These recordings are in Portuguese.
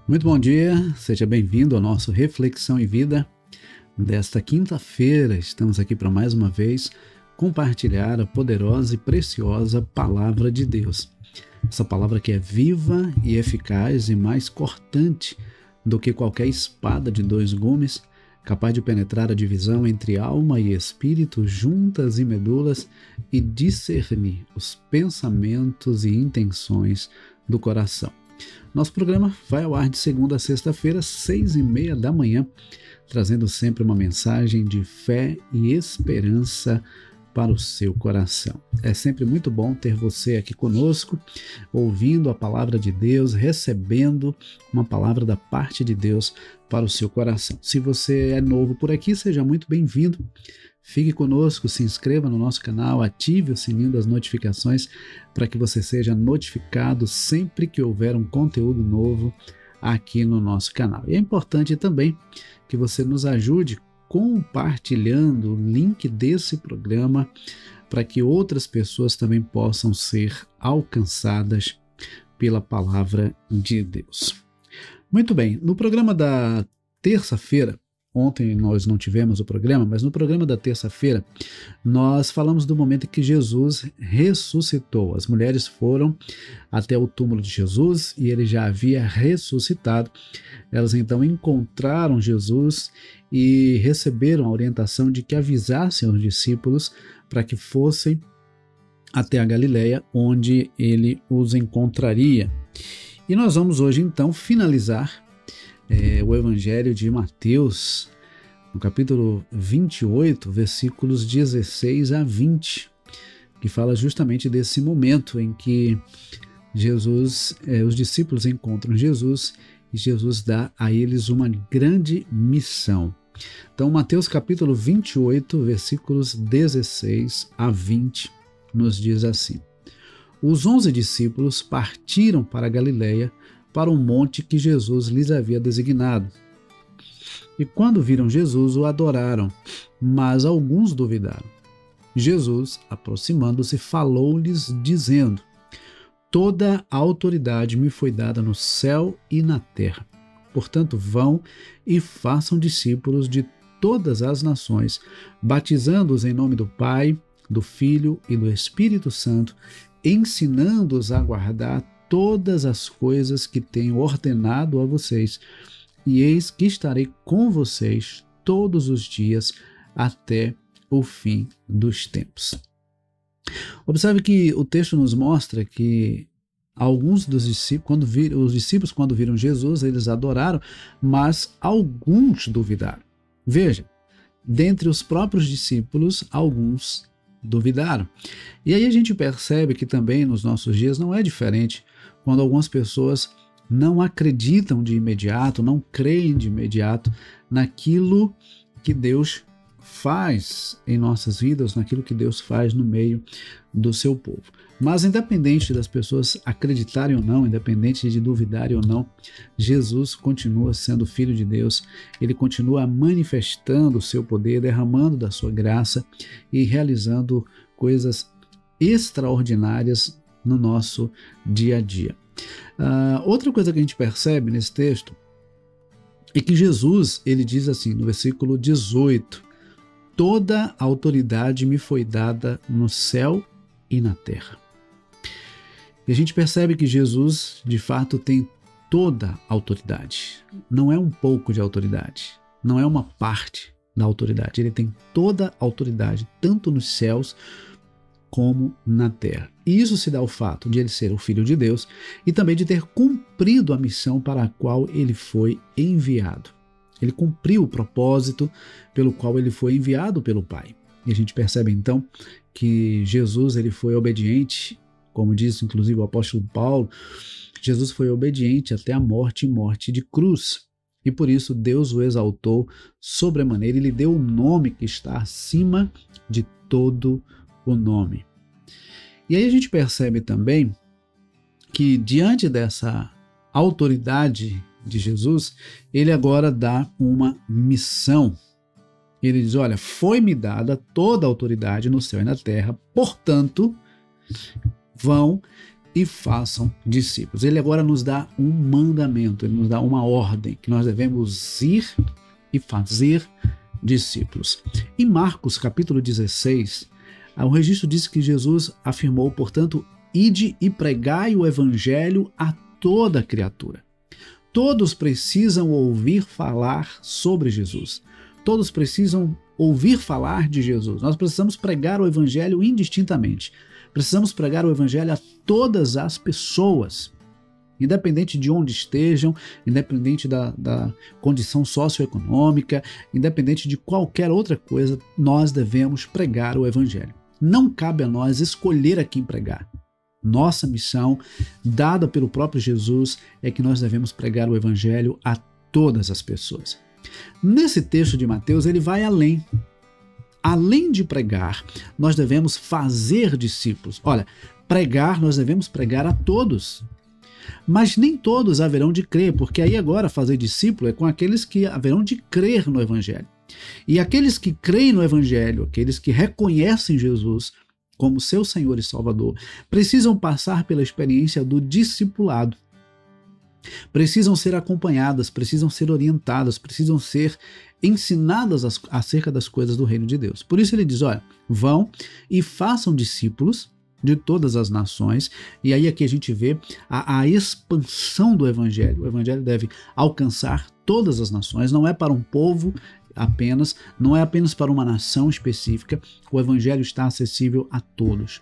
Muito bom dia, seja bem-vindo ao nosso Reflexão e Vida desta quinta-feira. Estamos aqui para mais uma vez compartilhar a poderosa e preciosa Palavra de Deus. Essa palavra que é viva e eficaz e mais cortante do que qualquer espada de dois gumes, capaz de penetrar a divisão entre alma e espírito, juntas e medulas, e discernir os pensamentos e intenções do coração. Nosso programa vai ao ar de segunda a sexta-feira, 6h30 da manhã, trazendo sempre uma mensagem de fé e esperança para o seu coração. É sempre muito bom ter você aqui conosco, ouvindo a palavra de Deus, recebendo uma palavra da parte de Deus para o seu coração. Se você é novo por aqui, seja muito bem-vindo. Fique conosco, se inscreva no nosso canal, ative o sininho das notificações para que você seja notificado sempre que houver um conteúdo novo aqui no nosso canal. E é importante também que você nos ajude compartilhando o link desse programa para que outras pessoas também possam ser alcançadas pela palavra de Deus. Muito bem, no programa da terça-feira, ontem nós não tivemos o programa, mas no programa da terça-feira nós falamos do momento em que Jesus ressuscitou. As mulheres foram até o túmulo de Jesus e ele já havia ressuscitado. Elas então encontraram Jesus e receberam a orientação de que avisassem os discípulos para que fossem até a Galileia, onde ele os encontraria. E nós vamos hoje então finalizar o Evangelho de Mateus, no capítulo 28, versículos 16 a 20, que fala justamente desse momento em que os discípulos encontram Jesus e Jesus dá a eles uma grande missão. Então, Mateus capítulo 28, versículos 16 a 20, nos diz assim: Os 11 discípulos partiram para a Galileia, para um monte que Jesus lhes havia designado. E quando viram Jesus, o adoraram, mas alguns duvidaram. Jesus, aproximando-se, falou-lhes, dizendo: Toda a autoridade me foi dada no céu e na terra. Portanto, vão e façam discípulos de todas as nações, batizando-os em nome do Pai, do Filho e do Espírito Santo, ensinando-os a guardar todas as coisas que tenho ordenado a vocês, e eis que estarei com vocês todos os dias até o fim dos tempos. Observe que o texto nos mostra que alguns dos discípulos, quando viram Jesus, eles adoraram, mas alguns duvidaram. Veja, dentre os próprios discípulos, alguns duvidaram. E aí a gente percebe que também nos nossos dias não é diferente quando algumas pessoas não acreditam de imediato, não creem de imediato naquilo que Deus faz em nossas vidas, naquilo que Deus faz no meio do seu povo. Mas independente das pessoas acreditarem ou não, independente de duvidarem ou não, Jesus continua sendo Filho de Deus, ele continua manifestando o seu poder, derramando da sua graça e realizando coisas extraordinárias no nosso dia a dia. Outra coisa que a gente percebe nesse texto é que Jesus, ele diz assim no versículo 18, Toda a autoridade me foi dada no céu e na terra. E a gente percebe que Jesus, de fato, tem toda a autoridade. Não é um pouco de autoridade, não é uma parte da autoridade. Ele tem toda a autoridade, tanto nos céus como na terra. E isso se dá ao fato de ele ser o Filho de Deus e também de ter cumprido a missão para a qual ele foi enviado. Ele cumpriu o propósito pelo qual ele foi enviado pelo Pai. E a gente percebe então que Jesus ele foi obediente, como diz inclusive o apóstolo Paulo, Jesus foi obediente até a morte e morte de cruz. E por isso Deus o exaltou sobremaneira e lhe deu o nome que está acima de todo o nome. E aí a gente percebe também que diante dessa autoridade de Jesus, ele agora dá uma missão. Ele diz, olha, foi-me dada toda a autoridade no céu e na terra, portanto, vão e façam discípulos. Ele agora nos dá um mandamento, ele nos dá uma ordem, que nós devemos ir e fazer discípulos. Em Marcos, capítulo 16, o registro diz que Jesus afirmou, portanto, ide e pregai o evangelho a toda criatura. Todos precisam ouvir falar sobre Jesus. Todos precisam ouvir falar de Jesus. Nós precisamos pregar o evangelho indistintamente. Precisamos pregar o evangelho a todas as pessoas, independente de onde estejam, independente da condição socioeconômica, independente de qualquer outra coisa, nós devemos pregar o evangelho. Não cabe a nós escolher a quem pregar. Nossa missão, dada pelo próprio Jesus, é que nós devemos pregar o evangelho a todas as pessoas. Nesse texto de Mateus, ele vai além. Além de pregar, nós devemos fazer discípulos. Olha, pregar, nós devemos pregar a todos. Mas nem todos haverão de crer, porque aí agora fazer discípulo é com aqueles que haverão de crer no Evangelho. E aqueles que creem no Evangelho, aqueles que reconhecem Jesus como seu Senhor e Salvador, precisam passar pela experiência do discipulado. Precisam ser acompanhadas, precisam ser orientadas, precisam ser ensinadas acerca das coisas do reino de Deus. Por isso ele diz, olha, vão e façam discípulos de todas as nações, e aí aqui a gente vê a expansão do evangelho. O evangelho deve alcançar todas as nações, não é para um povo apenas, não é apenas para uma nação específica, o evangelho está acessível a todos.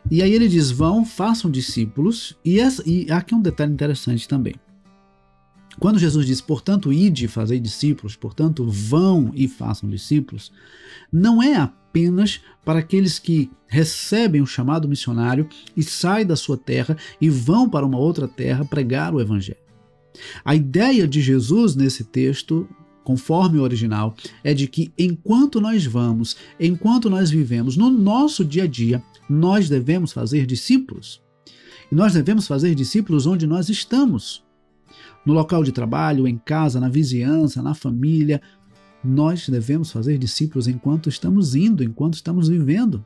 E aí ele diz, vão, façam discípulos, e aqui é um detalhe interessante também. Quando Jesus diz, portanto, ide e fazei discípulos, portanto, vão e façam discípulos, não é apenas para aqueles que recebem o chamado missionário e saem da sua terra e vão para uma outra terra pregar o evangelho. A ideia de Jesus nesse texto, conforme o original, é de que enquanto nós vamos, enquanto nós vivemos no nosso dia a dia, nós devemos fazer discípulos. E nós devemos fazer discípulos onde nós estamos. No local de trabalho, em casa, na vizinhança, na família. Nós devemos fazer discípulos enquanto estamos indo, enquanto estamos vivendo.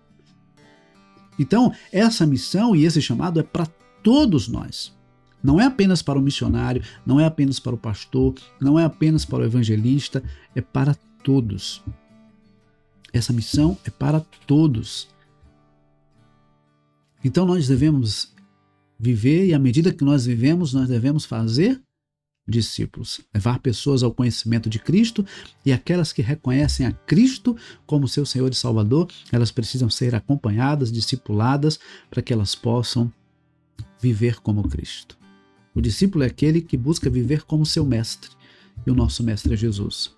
Então, essa missão e esse chamado é para todos nós. Não é apenas para o missionário, não é apenas para o pastor, não é apenas para o evangelista, é para todos. Essa missão é para todos. Então nós devemos viver e à medida que nós vivemos, nós devemos fazer discípulos, levar pessoas ao conhecimento de Cristo, e aquelas que reconhecem a Cristo como seu Senhor e Salvador, elas precisam ser acompanhadas, discipuladas, para que elas possam viver como Cristo. O discípulo é aquele que busca viver como seu mestre, e o nosso mestre é Jesus.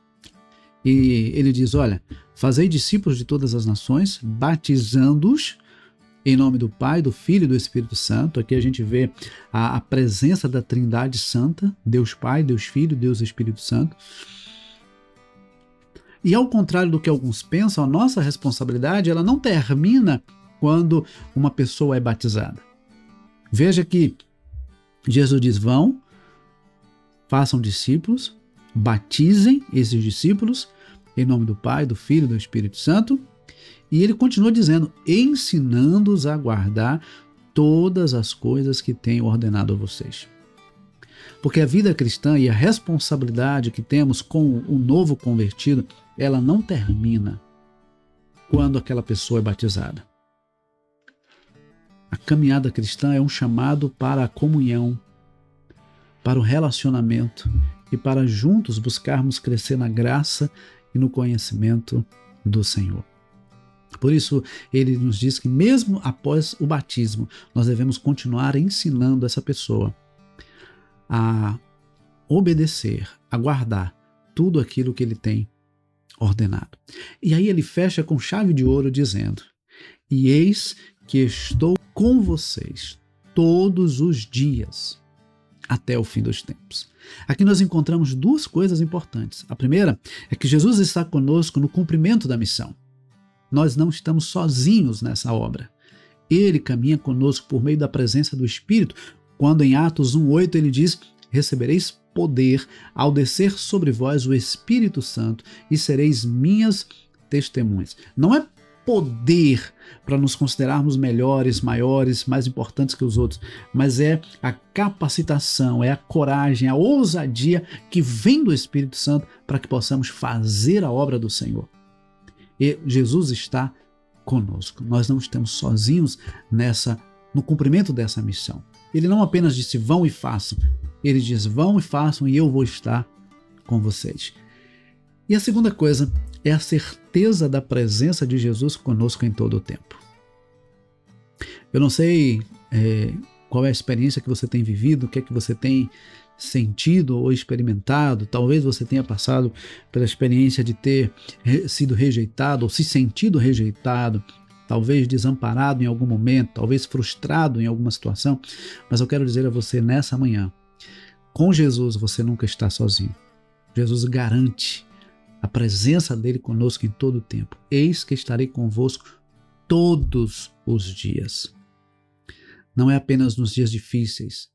E ele diz, olha, fazei discípulos de todas as nações, batizando-os em nome do Pai, do Filho e do Espírito Santo. Aqui a gente vê a presença da Trindade Santa, Deus Pai, Deus Filho, Deus Espírito Santo. E ao contrário do que alguns pensam, a nossa responsabilidade ela não termina quando uma pessoa é batizada. Veja que Jesus diz, vão, façam discípulos, batizem esses discípulos em nome do Pai, do Filho e do Espírito Santo. E ele continua dizendo, ensinando-os a guardar todas as coisas que tenho ordenado a vocês. Porque a vida cristã e a responsabilidade que temos com o novo convertido, ela não termina quando aquela pessoa é batizada. A caminhada cristã é um chamado para a comunhão, para o relacionamento e para juntos buscarmos crescer na graça e no conhecimento do Senhor. Por isso, ele nos diz que mesmo após o batismo, nós devemos continuar ensinando essa pessoa a obedecer, a guardar tudo aquilo que ele tem ordenado. E aí ele fecha com chave de ouro dizendo, e eis que estou com vocês todos os dias, até o fim dos tempos. Aqui nós encontramos duas coisas importantes. A primeira é que Jesus está conosco no cumprimento da missão. Nós não estamos sozinhos nessa obra. Ele caminha conosco por meio da presença do Espírito, quando em Atos 1:8 ele diz, recebereis poder ao descer sobre vós o Espírito Santo e sereis minhas testemunhas. Não é poder para nos considerarmos melhores, maiores, mais importantes que os outros, mas é a capacitação, é a coragem, a ousadia que vem do Espírito Santo para que possamos fazer a obra do Senhor. E Jesus está conosco. Nós não estamos sozinhos no cumprimento dessa missão. Ele não apenas disse vão e façam, ele diz vão e façam e eu vou estar com vocês. E a segunda coisa é a certeza da presença de Jesus conosco em todo o tempo. Eu não sei qual é a experiência que você tem vivido, o que é que você tem sentido ou experimentado. Talvez você tenha passado pela experiência de ter sido rejeitado ou se sentido rejeitado, talvez desamparado em algum momento, talvez frustrado em alguma situação, mas eu quero dizer a você nessa manhã, com Jesus você nunca está sozinho. Jesus garante a presença dele conosco em todo o tempo. Eis que estarei convosco todos os dias. Não é apenas nos dias difíceis,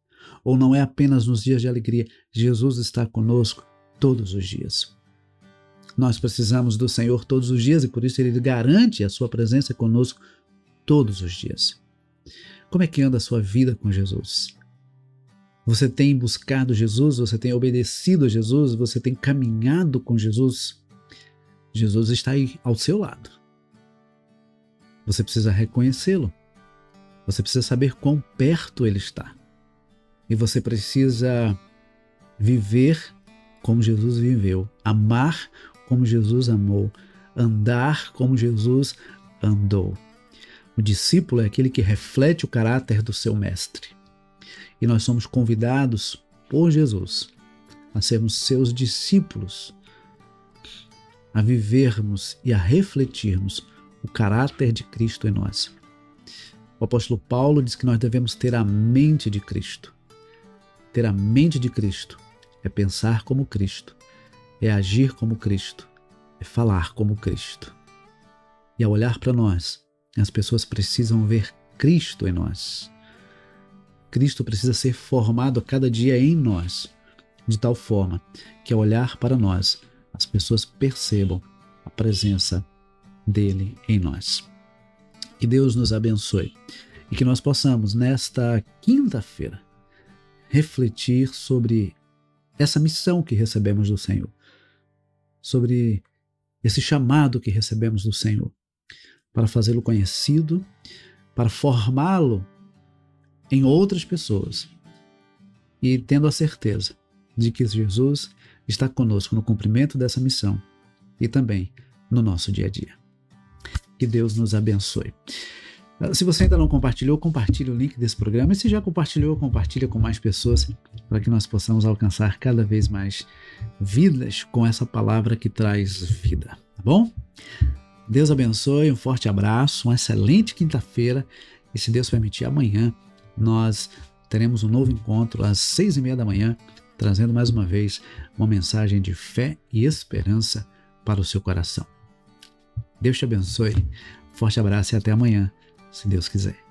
ou não é apenas nos dias de alegria. Jesus está conosco todos os dias. Nós precisamos do Senhor todos os dias e por isso Ele garante a sua presença conosco todos os dias. Como é que anda a sua vida com Jesus? Você tem buscado Jesus? Você tem obedecido a Jesus? Você tem caminhado com Jesus? Jesus está aí ao seu lado. Você precisa reconhecê-lo. Você precisa saber quão perto Ele está. E você precisa viver como Jesus viveu, amar como Jesus amou, andar como Jesus andou. O discípulo é aquele que reflete o caráter do seu mestre. E nós somos convidados por Jesus a sermos seus discípulos, a vivermos e a refletirmos o caráter de Cristo em nós. O apóstolo Paulo diz que nós devemos ter a mente de Cristo. Ter a mente de Cristo é pensar como Cristo, é agir como Cristo, é falar como Cristo. E ao olhar para nós, as pessoas precisam ver Cristo em nós. Cristo precisa ser formado a cada dia em nós, de tal forma que ao olhar para nós, as pessoas percebam a presença dele em nós. Que Deus nos abençoe e que nós possamos, nesta quinta-feira, refletir sobre essa missão que recebemos do Senhor, sobre esse chamado que recebemos do Senhor, para fazê-lo conhecido, para formá-lo em outras pessoas e tendo a certeza de que Jesus está conosco no cumprimento dessa missão e também no nosso dia a dia. Que Deus nos abençoe. Se você ainda não compartilhou, compartilhe o link desse programa. E se já compartilhou, compartilha com mais pessoas para que nós possamos alcançar cada vez mais vidas com essa palavra que traz vida. Tá bom? Deus abençoe, um forte abraço, uma excelente quinta-feira. E se Deus permitir, amanhã nós teremos um novo encontro às 6:30 da manhã, trazendo mais uma vez uma mensagem de fé e esperança para o seu coração. Deus te abençoe, forte abraço e até amanhã, se Deus quiser.